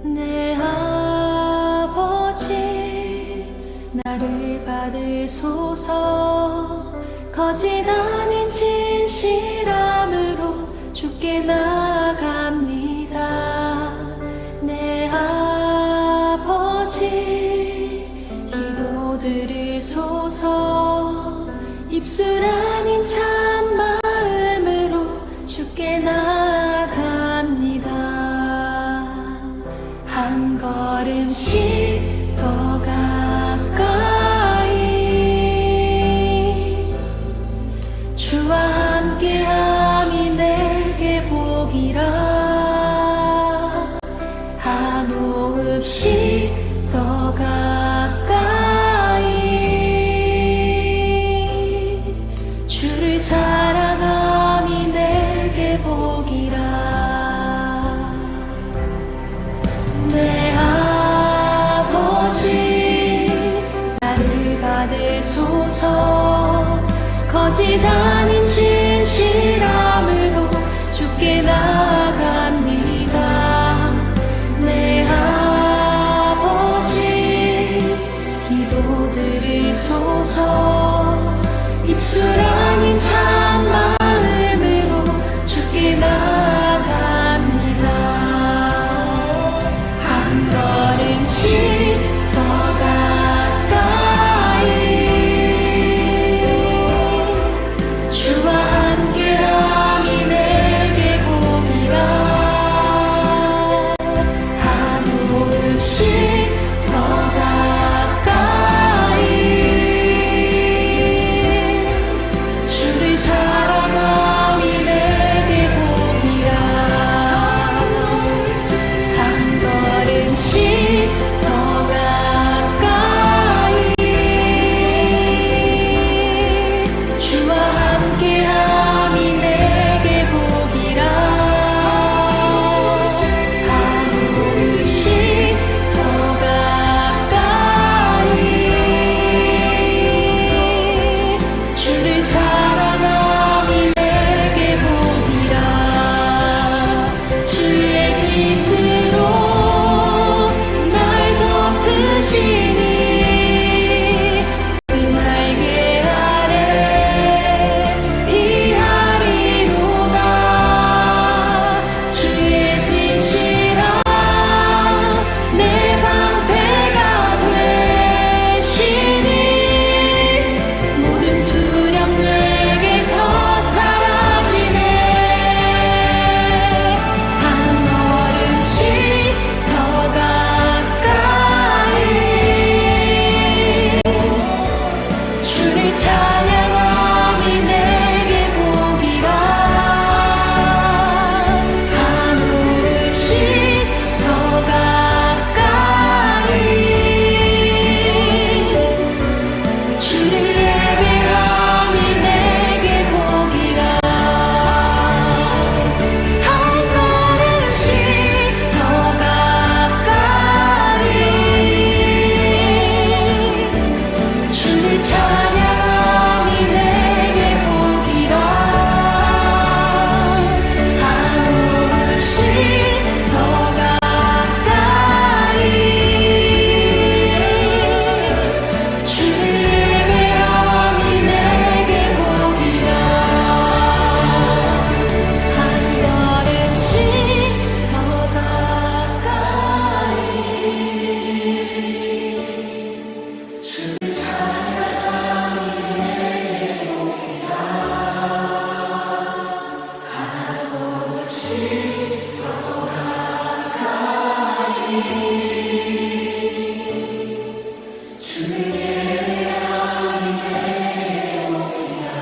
내 아버지 나를 받으소서. 거짓 아닌 진실함으로 주께 나아갑니다. 내 아버지 기도 들으소서. 입술 아닌 참마음으로 주께 나아갑니다. 한 걸음씩 더 가까이 주와 함께함이 내게 복이라. 한 호흡씩 더 가까이 주를 사랑함이 내게 복이라. 내 아버지 나를 받으소서. 거짓 아닌 진실함으로 주께 나아갑니다. 내 아버지 기도 들으소서. 입술 아닌 참마음으로 주께 나아갑니다. 한 걸음씩 더 가까이 주와 함께함이 내게 복이라. 한 호흡씩 더 가까이 주를 사랑함이 내게 복이라. 한 걸음씩 더 가까이 주와 함께함이 내게 복이라. 한 호흡씩 더 가까이 주를 사랑함이 내게 복이라. 주의 빛으로 날 덮으시니 그 날개 아래 피하리로다. 주의 진실함 내 방패가 되시니 모든 두려움 내게서 사라지네. 한 걸음씩 더 가까이 주를 찬양함이 내게 복이라. 한 호흡씩 더 가까이 주를 예배함이 내게 복이라. 한 걸음씩 더 가까이 주를 찬양함이 내게 복이라. 한 호흡씩 더 가까이 주를 예배함이 내게 복이라. 한 걸음씩 더 가까이 주를 찬양함이 내게 복이라. 한 호흡씩 더 가까이 주를 예배함이 내게 복이라.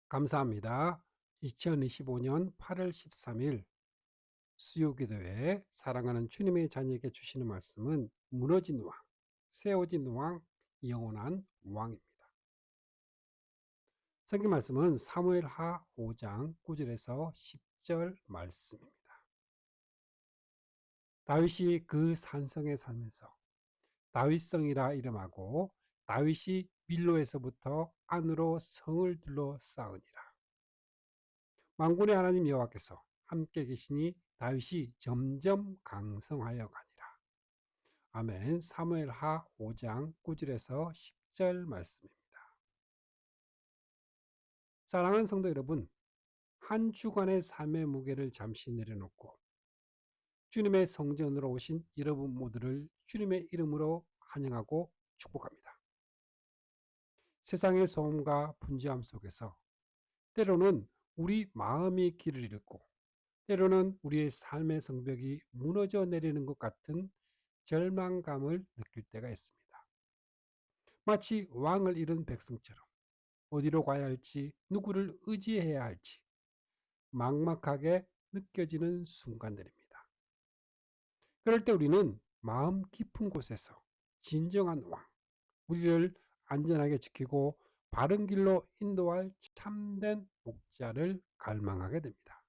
감사합니다. 2025년 8월 13일 수요기도회 사랑하는 주님의 자녀에게 주시는 말씀은 무너진 왕, 세워진 왕, 영원한 왕입니다. 성경 말씀은 사무엘하 5장 9절에서 10절 말씀입니다. 다윗이 그 산성에 살면서 다윗성이라 이름하고 다윗이 밀로에서부터 안으로 성을 둘러싸으니라. 만군의 하나님 여호와께서 함께 계시니 다윗이 점점 강성하여 가니라. 아멘. 사무엘하 5장 9절에서 10절 말씀입니다. 사랑하는 성도 여러분, 한 주간의 삶의 무게를 잠시 내려놓고 주님의 성전으로 오신 여러분 모두를 주님의 이름으로 환영하고 축복합니다. 세상의 소음과 분주함 속에서 때로는 우리 마음이 길을 잃고 때로는 우리의 삶의 성벽이 무너져 내리는 것 같은 절망감을 느낄 때가 있습니다. 마치 왕을 잃은 백성처럼 어디로 가야 할지, 누구를 의지해야 할지 막막하게 느껴지는 순간들입니다. 그럴 때 우리는 마음 깊은 곳에서 진정한 왕, 우리를 안전하게 지키고 바른 길로 인도할 참된 목자를 갈망하게 됩니다.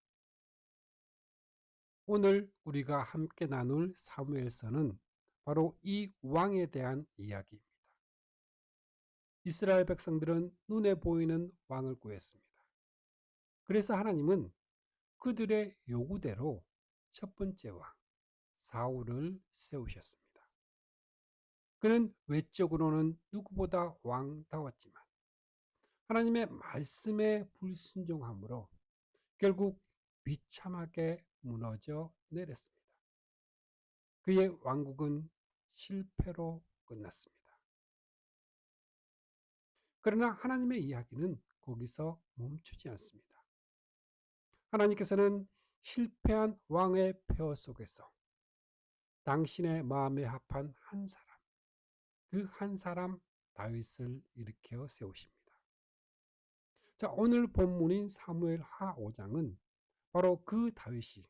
오늘 우리가 함께 나눌 사무엘서는 바로 이 왕에 대한 이야기입니다. 이스라엘 백성들은 눈에 보이는 왕을 구했습니다. 그래서 하나님은 그들의 요구대로 첫 번째 왕 사울을 세우셨습니다. 그는 외적으로는 누구보다 왕다웠지만 하나님의 말씀에 불순종함으로 결국 비참하게 무너져 내렸습니다. 그의 왕국은 실패로 끝났습니다. 그러나 하나님의 이야기는 거기서 멈추지 않습니다. 하나님께서는 실패한 왕의 폐허 속에서 당신의 마음에 합한 한 사람, 그 한 사람 다윗을 일으켜 세우십니다. 자, 오늘 본문인 사무엘하 5장은 바로 그 다윗이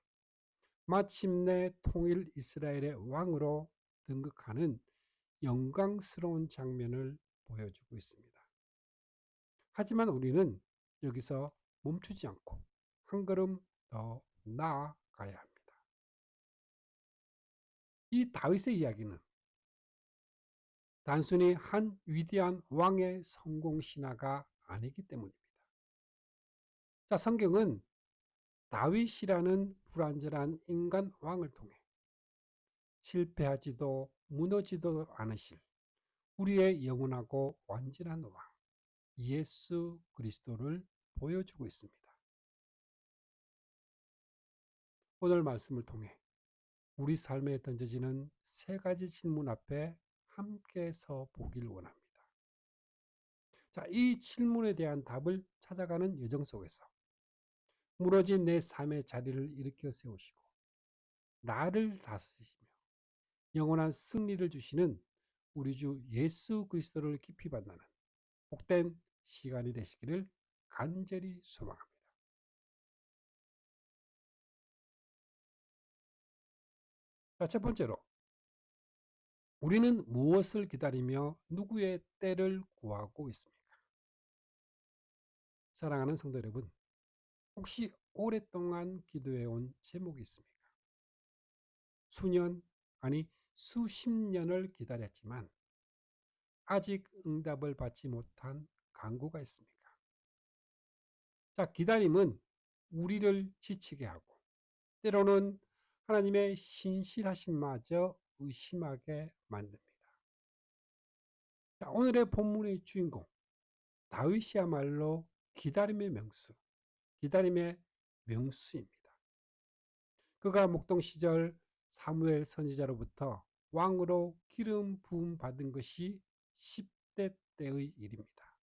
마침내 통일 이스라엘의 왕으로 등극하는 영광스러운 장면을 보여주고 있습니다. 하지만 우리는 여기서 멈추지 않고 한 걸음 더 나아가야 합니다. 이 다윗의 이야기는 단순히 한 위대한 왕의 성공 신화가 아니기 때문입니다. 자, 성경은 다윗이라는 불완전한 인간 왕을 통해 실패하지도 무너지도 않으실 우리의 영원하고 완전한 왕 예수 그리스도를 보여주고 있습니다. 오늘 말씀을 통해 우리 삶에 던져지는 세 가지 질문 앞에 함께 서 보길 원합니다. 자, 이 질문에 대한 답을 찾아가는 여정 속에서 무너진 내 삶의 자리를 일으켜 세우시고 나를 다스리시며 영원한 승리를 주시는 우리 주 예수 그리스도를 깊이 만나는 복된 시간이 되시기를 간절히 소망합니다. 자, 첫 번째로 우리는 무엇을 기다리며 누구의 때를 구하고 있습니까? 사랑하는 성도 여러분, 혹시 오랫동안 기도해온 제목이 있습니까? 수년, 아니 수십 년을 기다렸지만 아직 응답을 받지 못한 간구가 있습니까? 자, 기다림은 우리를 지치게 하고 때로는 하나님의 신실하심마저 의심하게 만듭니다. 자, 오늘의 본문의 주인공 다윗이야말로 기다림의 명수, 기다림의 명수입니다. 그가 목동 시절 사무엘 선지자로부터 왕으로 기름 부음 받은 것이 10대 때의 일입니다.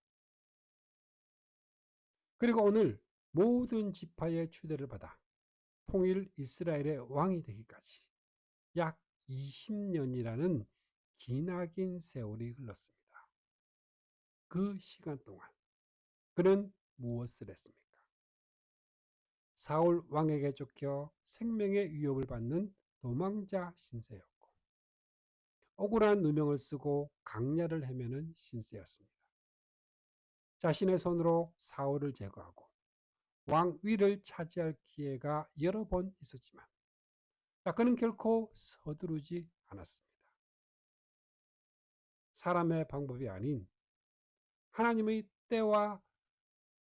그리고 오늘 모든 지파의 추대를 받아 통일 이스라엘의 왕이 되기까지 약 20년이라는 기나긴 세월이 흘렀습니다. 그 시간 동안 그는 무엇을 했습니까? 사울 왕에게 쫓겨 생명의 위협을 받는 도망자 신세였고 억울한 누명을 쓰고 강야를 헤매는 신세였습니다. 자신의 손으로 사울을 제거하고 왕 위를 차지할 기회가 여러 번 있었지만 그는 결코 서두르지 않았습니다. 사람의 방법이 아닌 하나님의 때와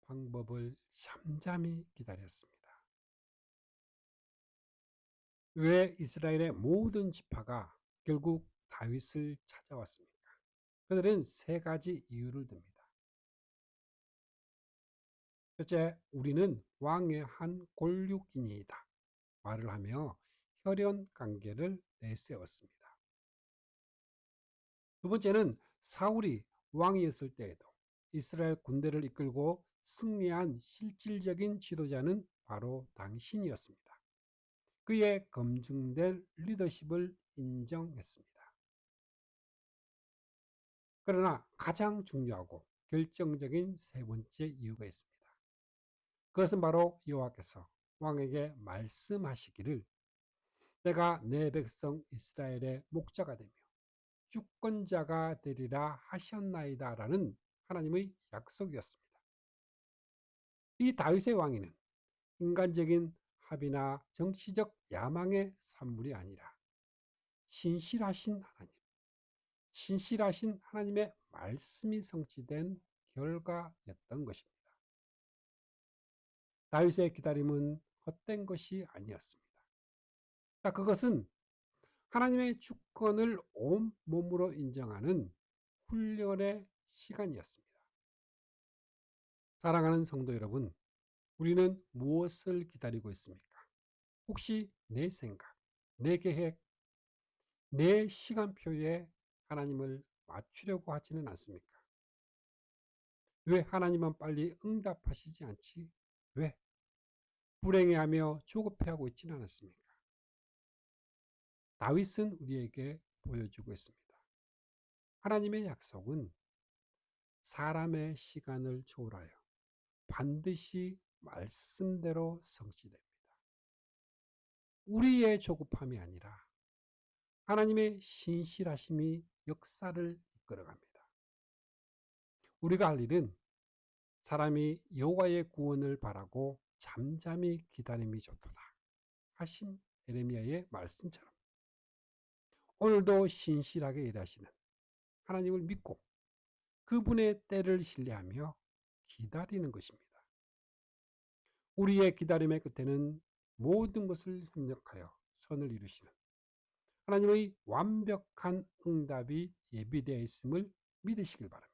방법을 잠잠히 기다렸습니다. 왜 이스라엘의 모든 지파가 결국 다윗을 찾아왔습니까? 그들은 세 가지 이유를 듭니다. 첫째, 우리는 왕의 한 골육이니이다 말을 하며 혈연 관계를 내세웠습니다. 두 번째는 사울이 왕이었을 때에도 이스라엘 군대를 이끌고 승리한 실질적인 지도자는 바로 당신이었습니다. 그의 검증된 리더십을 인정했습니다. 그러나 가장 중요하고 결정적인 세 번째 이유가 있습니다. 그것은 바로 여호와께서 왕에게 말씀하시기를 내가 내 백성 이스라엘의 목자가 되며 주권자가 되리라 하셨나이다 라는 하나님의 약속이었습니다. 이 다윗의 왕위는 인간적인 합의나 정치적 야망의 산물이 아니라 신실하신 하나님의 말씀이 성취된 결과였던 것입니다. 다윗의 기다림은 헛된 것이 아니었습니다. 그것은 하나님의 주권을 온몸으로 인정하는 훈련의 시간이었습니다. 사랑하는 성도 여러분, 우리는 무엇을 기다리고 있습니까? 혹시 내 생각, 내 계획, 내 시간표에 하나님을 맞추려고 하지는 않습니까? 왜 하나님은 빨리 응답하시지 않지? 왜? 불행해하며 조급해하고 있지는 않았습니까? 다윗은 우리에게 보여주고 있습니다. 하나님의 약속은 사람의 시간을 초월하여 반드시 말씀대로 성취됩니다. 우리의 조급함이 아니라 하나님의 신실하심이 역사를 이끌어갑니다. 우리가 할 일은 사람이 여호와의 구원을 바라고 잠잠히 기다림이 좋도다 하신 에레미야의 말씀처럼 오늘도 신실하게 일하시는 하나님을 믿고 그분의 때를 신뢰하며 기다리는 것입니다. 우리의 기다림의 끝에는 모든 것을 협력하여 선을 이루시는 하나님의 완벽한 응답이 예비되어 있음을 믿으시길 바랍니다.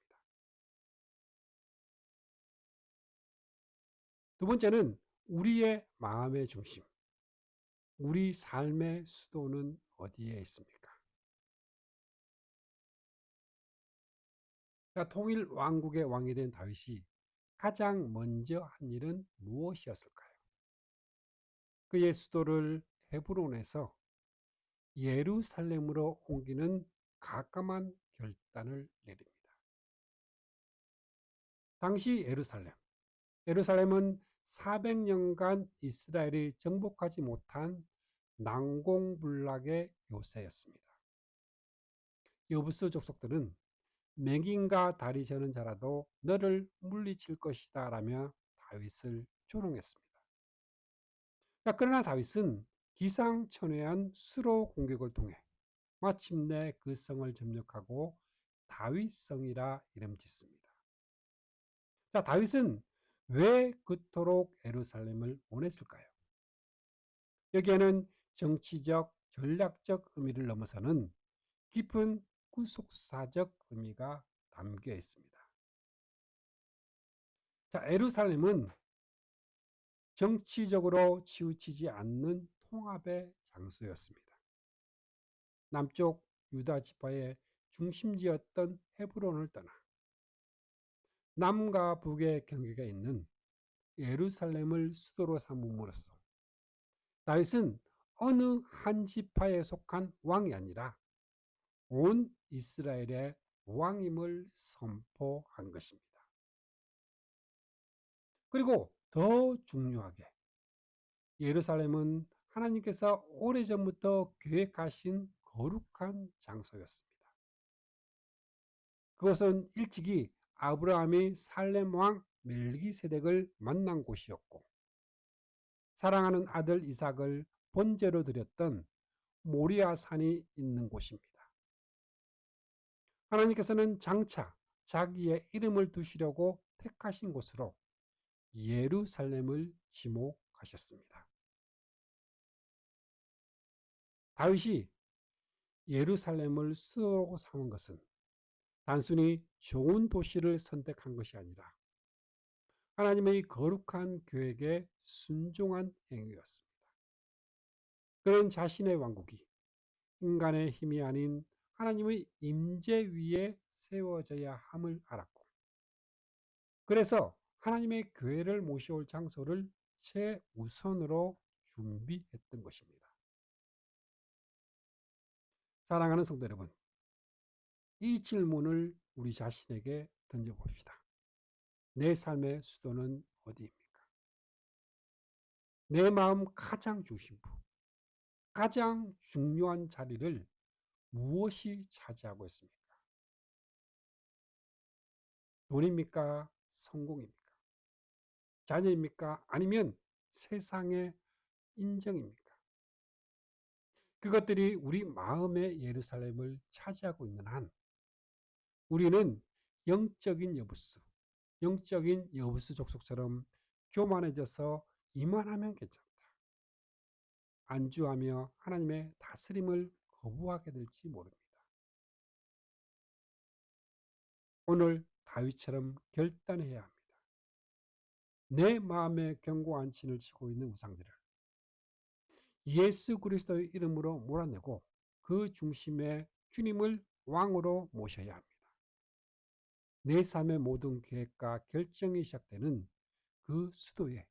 두 번째는 우리의 마음의 중심, 우리 삶의 수도는 어디에 있습니까? 통일 왕국의 왕이 된 다윗이 가장 먼저 한 일은 무엇이었을까요? 그의 수도를 헤브론에서 예루살렘으로 옮기는 가감한 결단을 내립니다. 당시 예루살렘은 400년간 이스라엘이 정복하지 못한 난공불락의 요새였습니다. 여부스 족속들은 맹인과 다리 저는 자라도 너를 물리칠 것이다 라며 다윗을 조롱했습니다. 그러나 다윗은 기상천외한 수로 공격을 통해 마침내 그 성을 점령하고 다윗성이라 이름짓습니다. 다윗은 왜 그토록 예루살렘을 원했을까요? 여기에는 정치적, 전략적 의미를 넘어서는 깊은 구속사적 의미가 담겨 있습니다. 예루살렘은 정치적으로 치우치지 않는 통합의 장소였습니다. 남쪽 유다 지파의 중심지였던 헤브론을 떠나 남과 북의 경계가 있는 예루살렘을 수도로 삼음으로써 다윗은 어느 한 지파에 속한 왕이 아니라 온 이스라엘의 왕임을 선포한 것입니다. 그리고 더 중요하게 예루살렘은 하나님께서 오래전부터 계획하신 거룩한 장소였습니다. 그것은 일찍이 아브라함이 살렘 왕 멜기세덱을 만난 곳이었고 사랑하는 아들 이삭을 번제로 드렸던 모리아 산이 있는 곳입니다. 하나님께서는 장차 자기의 이름을 두시려고 택하신 곳으로 예루살렘을 지목하셨습니다. 다윗이 예루살렘을 수도로 삼은 것은 단순히 좋은 도시를 선택한 것이 아니라 하나님의 거룩한 계획에 순종한 행위였습니다. 그는 자신의 왕국이 인간의 힘이 아닌 하나님의 임재 위에 세워져야 함을 알았고, 그래서 하나님의 교회를 모셔올 장소를 최우선으로 준비했던 것입니다. 사랑하는 성도 여러분, 이 질문을 우리 자신에게 던져봅시다. 내 삶의 수도는 어디입니까? 내 마음 가장 중심부, 가장 중요한 자리를 무엇이 차지하고 있습니까? 돈입니까? 성공입니까? 자녀입니까? 아니면 세상의 인정입니까? 그것들이 우리 마음의 예루살렘을 차지하고 있는 한 우리는 영적인 여부수 족속처럼 교만해져서 이만하면 괜찮다. 안주하며 하나님의 다스림을 거부하게 될지 모릅니다. 오늘 다윗처럼 결단해야 합니다. 내 마음에 견고한 진을 치고 있는 우상들을 예수 그리스도의 이름으로 몰아내고 그 중심에 주님을 왕으로 모셔야 합니다. 내 삶의 모든 계획과 결정이 시작되는 그 수도에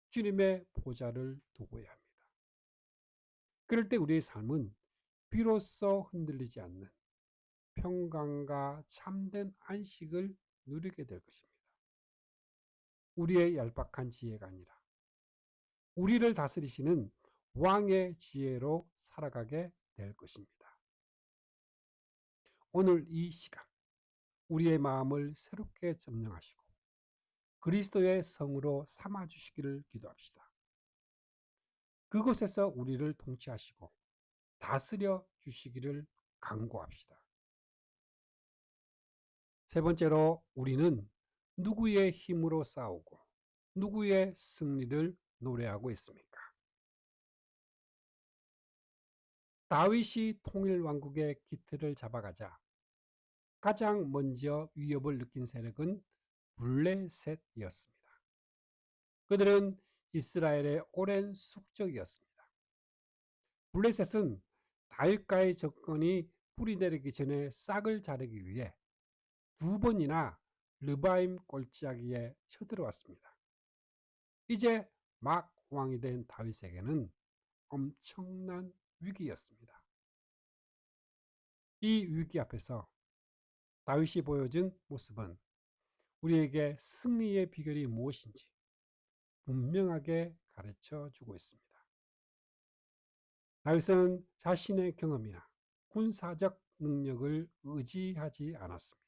주님의 보좌를 두고야 합니다. 그럴 때 우리의 삶은 비로소 흔들리지 않는 평강과 참된 안식을 누리게 될 것입니다. 우리의 얄팍한 지혜가 아니라 우리를 다스리시는 왕의 지혜로 살아가게 될 것입니다. 오늘 이 시간 우리의 마음을 새롭게 점령하시고 그리스도의 성으로 삼아주시기를 기도합시다. 그곳에서 우리를 통치하시고 다스려 주시기를 간구합시다. 세 번째로 우리는 누구의 힘으로 싸우고 누구의 승리를 노래하고 있습니까? 다윗이 통일왕국의 기틀을 잡아가자 가장 먼저 위협을 느낀 세력은 블레셋이었습니다. 그들은 이스라엘의 오랜 숙적이었습니다. 블레셋은 다윗과의 접근이 뿌리내리기 전에 싹을 자르기 위해 2번이나 르바임 골짜기에 쳐들어왔습니다. 이제 막 왕이 된 다윗에게는 엄청난 위기였습니다. 이 위기 앞에서 다윗이 보여준 모습은 우리에게 승리의 비결이 무엇인지 분명하게 가르쳐 주고 있습니다. 다윗은 자신의 경험이나 군사적 능력을 의지하지 않았습니다.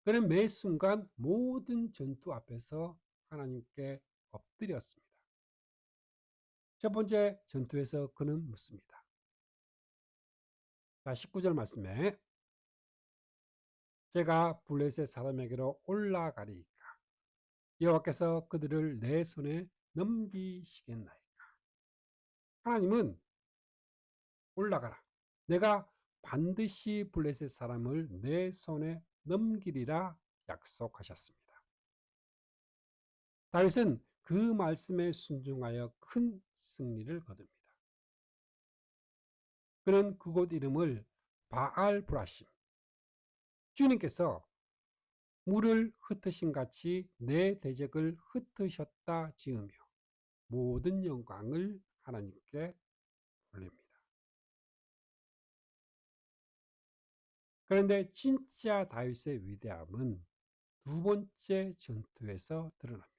그는 매 순간 모든 전투 앞에서 하나님께 엎드렸습니다. 첫 번째 전투에서 그는 묻습니다. 자, 19절 말씀에 제가 블레셋 사람에게로 올라가리이까 여호와께서 그들을 내 손에 넘기시겠나이까. 하나님은 올라가라. 내가 반드시 블레셋 사람을 내 손에 넘기리라 약속하셨습니다. 다윗은 그 말씀에 순종하여 큰 승리를 거둡니다. 그는 그곳 이름을 바알 브라심, 주님께서 물을 흩으신 같이 내 대적을 흩으셨다 지으며 모든 영광을 하나님께 돌립니다. 그런데 진짜 다윗의 위대함은 두 번째 전투에서 드러납니다.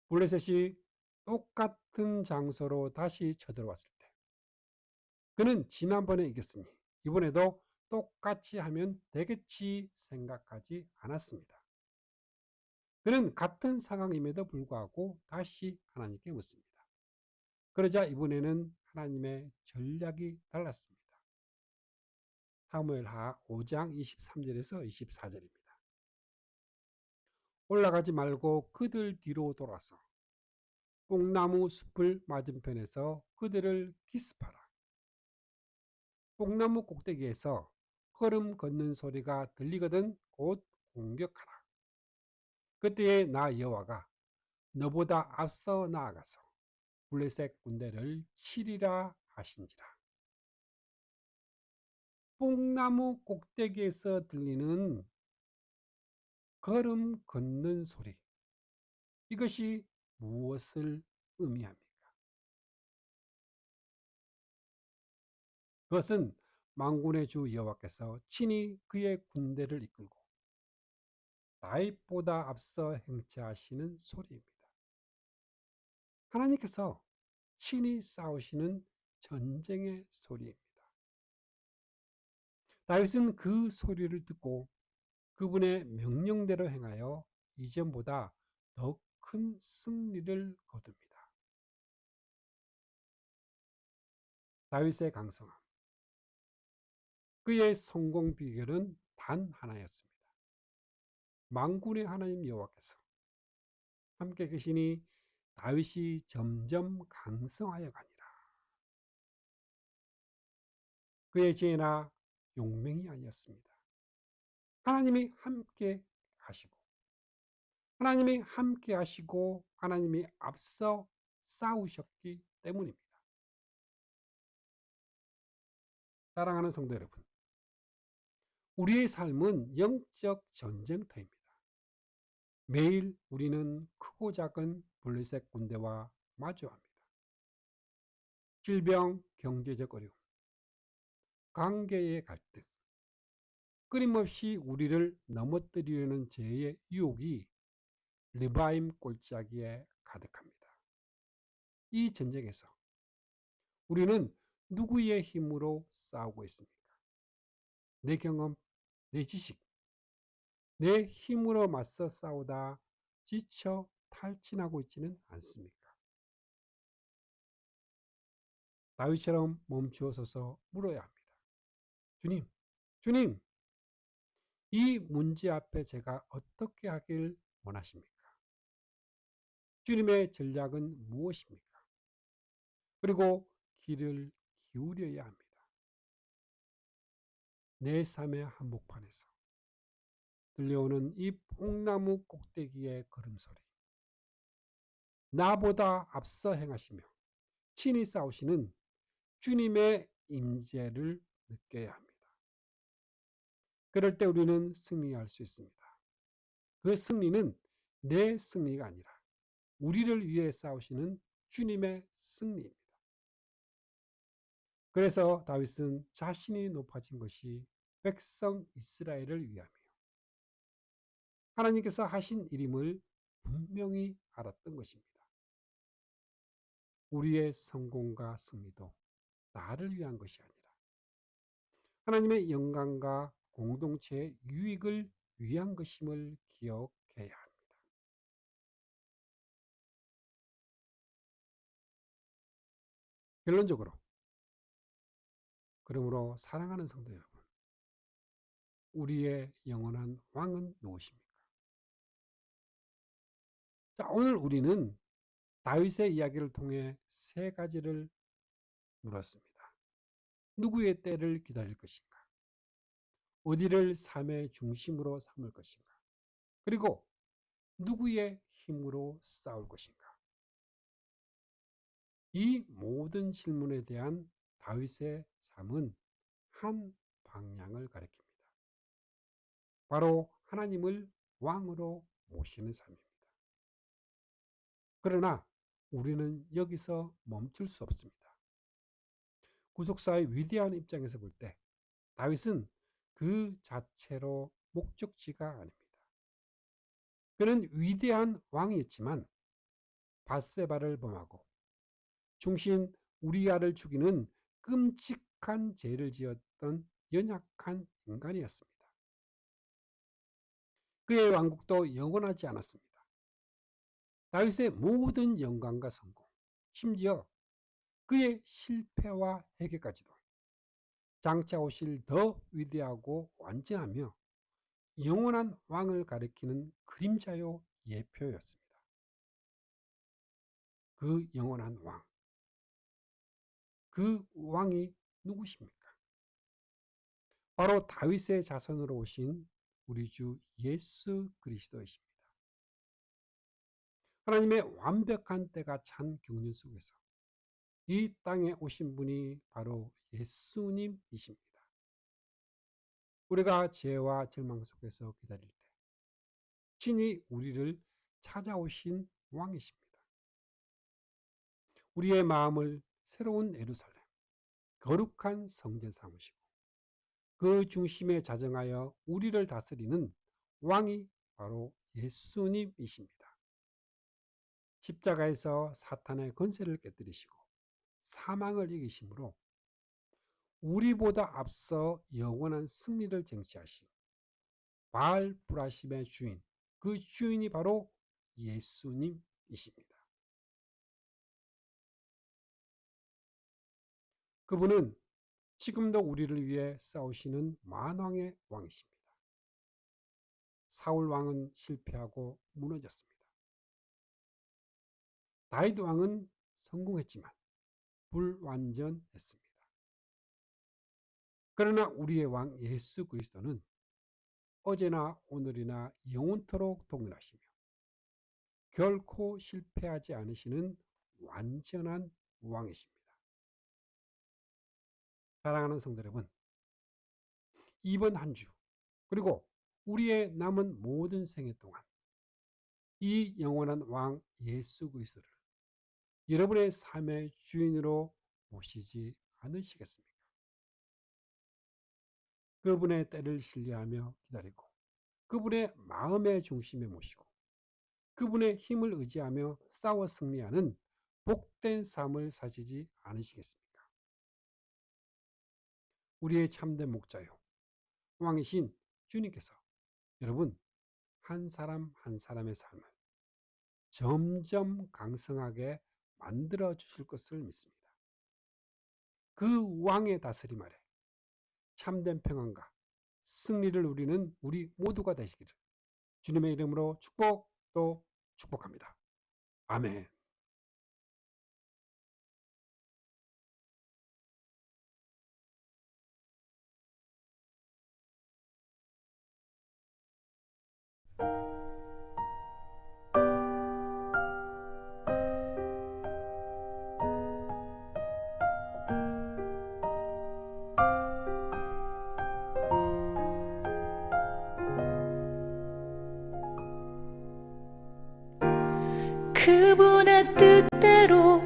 블레셋이 똑같은 장소로 다시 쳐들어왔을 때 그는 지난번에 이겼으니 이번에도 똑같이 하면 되겠지 생각하지 않았습니다. 그는 같은 상황임에도 불구하고 다시 하나님께 묻습니다. 그러자 이번에는 하나님의 전략이 달랐습니다. 사무엘하 5장 23절에서 24절입니다. 올라가지 말고 그들 뒤로 돌아서 뽕나무 숲을 맞은편에서 그들을 기습하라. 뽕나무 꼭대기에서 걸음 걷는 소리가 들리거든 곧 공격하라. 그때에 나 여호와가 너보다 앞서 나아가서 블레셋 군대를 치리라 하신지라. 뽕나무 꼭대기에서 들리는 걸음 걷는 소리, 이것이 무엇을 의미합니까? 그것은 만군의 주 여호와께서 친히 그의 군대를 이끌고 다윗보다 앞서 행차하시는 소리입니다. 하나님께서 친히 싸우시는 전쟁의 소리입니다. 다윗은 그 소리를 듣고 그분의 명령대로 행하여 이전보다 더 큰 승리를 거둡니다. 다윗의 강성함, 그의 성공 비결은 단 하나였습니다. 만군의 하나님 여호와께서 함께 계시니 다윗이 점점 강성하여 가니라. 그의 지혜나 용맹이 아니었습니다. 하나님이 함께 하시고 하나님이 앞서 싸우셨기 때문입니다. 사랑하는 성도 여러분, 우리의 삶은 영적 전쟁터입니다. 매일 우리는 크고 작은 블레셋 군대와 마주합니다. 질병, 경제적 어려움, 관계의 갈등, 끊임없이 우리를 넘어뜨리려는 죄의 유혹이 르바임 골짜기에 가득합니다. 이 전쟁에서 우리는 누구의 힘으로 싸우고 있습니까? 내 경험, 내 지식, 내 힘으로 맞서 싸우다 지쳐 탈진하고 있지는 않습니까? 다윗처럼 멈추어 서서 물어야 합니다. 주님, 이 문제 앞에 제가 어떻게 하길 원하십니까? 주님의 전략은 무엇입니까? 그리고 귀를 기울여야 합니다. 내 삶의 한복판에서 들려오는 이 뽕나무 꼭대기의 걸음소리, 나보다 앞서 행하시며 친히 싸우시는 주님의 임재를 느껴야 합니다. 그럴 때 우리는 승리할 수 있습니다. 그 승리는 내 승리가 아니라 우리를 위해 싸우시는 주님의 승리입니다. 그래서 다윗은 자신이 높아진 것이 백성 이스라엘을 위함이요, 하나님께서 하신 일임을 분명히 알았던 것입니다. 우리의 성공과 승리도 나를 위한 것이 아니라 하나님의 영광과 공동체의 유익을 위한 것임을 기억해야 합니다. 결론적으로, 그러므로 사랑하는 성도 여러분, 우리의 영원한 왕은 누구십니까? 자, 오늘 우리는 다윗의 이야기를 통해 세 가지를 물었습니다. 누구의 때를 기다릴 것인가? 어디를 삶의 중심으로 삼을 것인가? 그리고 누구의 힘으로 싸울 것인가? 이 모든 질문에 대한 다윗의 삶은 한 방향을 가리킵니다. 바로 하나님을 왕으로 모시는 삶입니다. 그러나 우리는 여기서 멈출 수 없습니다. 구속사의 위대한 입장에서 볼 때 다윗은 그 자체로 목적지가 아닙니다. 그는 위대한 왕이었지만 밧세바를 범하고 중신 우리아를 죽이는 끔찍한 죄를 지었던 연약한 인간이었습니다. 그의 왕국도 영원하지 않았습니다. 다윗의 모든 영광과 성공, 심지어 그의 실패와 회개까지도 장차 오실 더 위대하고 완전하며 영원한 왕을 가리키는 그림자요 예표였습니다. 그 영원한 왕, 그 왕이 누구십니까? 바로 다윗의 자손으로 오신 우리 주 예수 그리스도이십니다. 하나님의 완벽한 때가 찬 경륜 속에서 이 땅에 오신 분이 바로 예수님이십니다. 우리가 죄와 절망 속에서 기다릴 때 친히 우리를 찾아오신 왕이십니다. 우리의 마음을 새로운 예루살렘, 거룩한 성전 삼으시고 그 중심에 자정하여 우리를 다스리는 왕이 바로 예수님이십니다. 십자가에서 사탄의 권세를 깨뜨리시고 사망을 이기심으로 우리보다 앞서 영원한 승리를 쟁취하신 바알 브라심의 주인, 그 주인이 바로 예수님이십니다. 그분은 지금도 우리를 위해 싸우시는 만왕의 왕이십니다. 사울 왕은 실패하고 무너졌습니다. 다윗 왕은 성공했지만 불완전했습니다. 그러나 우리의 왕 예수 그리스도는 어제나 오늘이나 영원토록 동일하시며 결코 실패하지 않으시는 완전한 왕이십니다. 사랑하는 성도 여러분, 이번 한 주 그리고 우리의 남은 모든 생애 동안 이 영원한 왕 예수 그리스도를 여러분의 삶의 주인으로 모시지 않으시겠습니까? 그분의 때를 신뢰하며 기다리고 그분의 마음의 중심에 모시고 그분의 힘을 의지하며 싸워 승리하는 복된 삶을 사시지 않으시겠습니까? 우리의 참된 목자요 왕이신 주님께서 여러분 한 사람 한 사람의 삶을 점점 강성하게 만들어 주실 것을 믿습니다. 그 왕의 다스림 아래 참된 평안과 승리를 누리는 우리 모두가 되시기를 주님의 이름으로 축복 축복합니다. 아멘. 그분의 뜻대로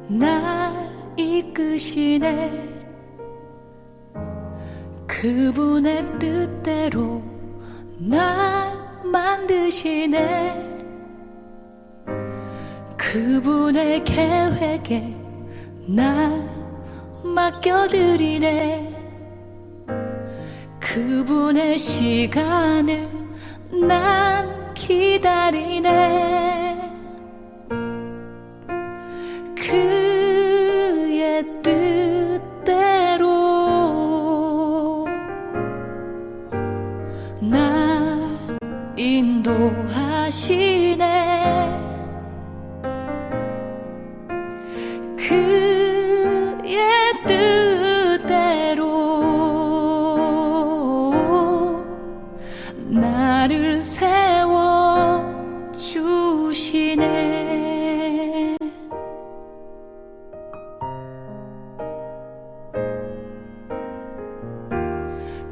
날 이끄시네. 그분의 뜻대로 날 만드시네. 그분의 계획에 날 맡겨드리네. 그분의 시간을 난 기다리네. 그의 뜻대로 날 인도하시네. 그의 뜻대로 나를 세워주시네.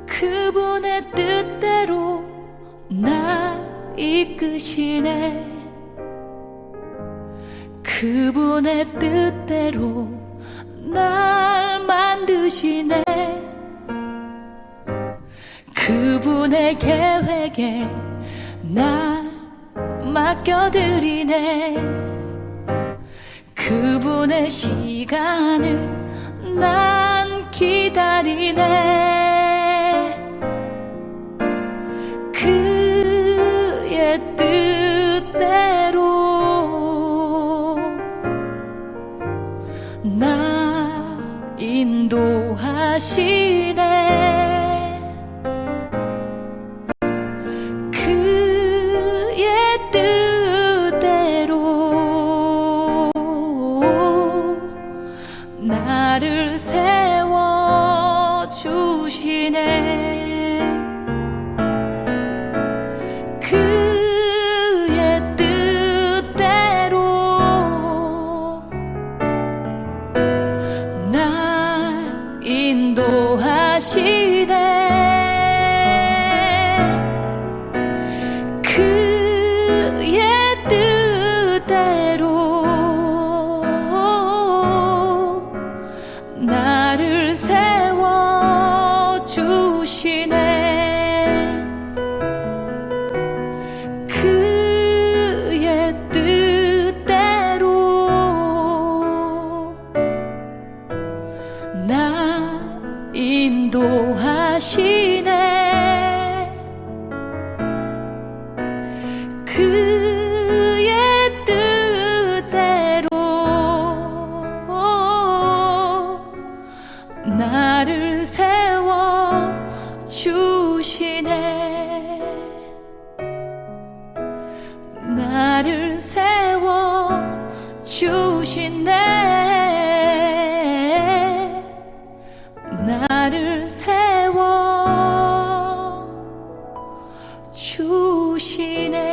그분의 뜻대로 날 이끄시네. 그분의 뜻대로 날 만드시네. 그분의 계획에 날 맡겨드리네. 그분의 시간을 난 기다리네. 그의 뜻대로 나 인도하시 뜻대로 나를 세워 주시네. 그의 뜻대로 날 인도하시네. 그의 뜻대로 나를 세워 주시네. 그의 뜻대로 나 인도하시네. 그의 뜻대로 나를 세워 주시네. 나를 세워 주시네. 나를 세워 주시네.